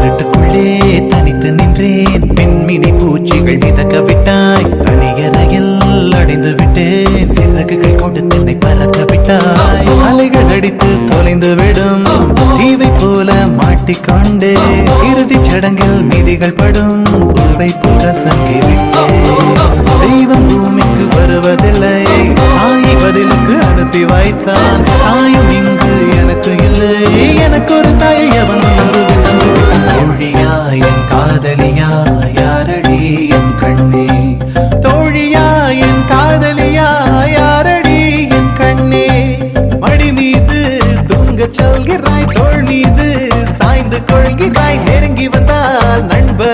இருட்டுக்குள்ளே தனித்து நின்றேன், பெண்மினி பூச்சிகள் மிதக்க விட்டாய், தனியறையில் அடைந்து விட்டேன், சிறகுகள் கொடுத்து என்னை பறக்க விட்டாய், அலைகள் அடித்து தொலைந்து விடும் தீவை போல மாட்டிக்கொண்டே, இறுதி சடங்கில் மீதிகள் படும் பூவை போல சங்கி விட்டேன். தெய்வம் பூமிக்கு வருவதில்லை, தாயை பதிலுக்கு அனுப்பி வைத்தான், தாயும் இங்கு எனக்கு இல்லை, எனக்கு ஒரு தாயை அவன் தோழியா என் காதலியா யாரடி என் கண்ணே, தோழியா என் காதலியா யாரடி என் கண்ணே, மடி மீது தூங்கச் சொல்கிறாய், தோள் மீது சாய்ந்து கொள்கிறாய், நெருங்கி வந்தால் நண்பர்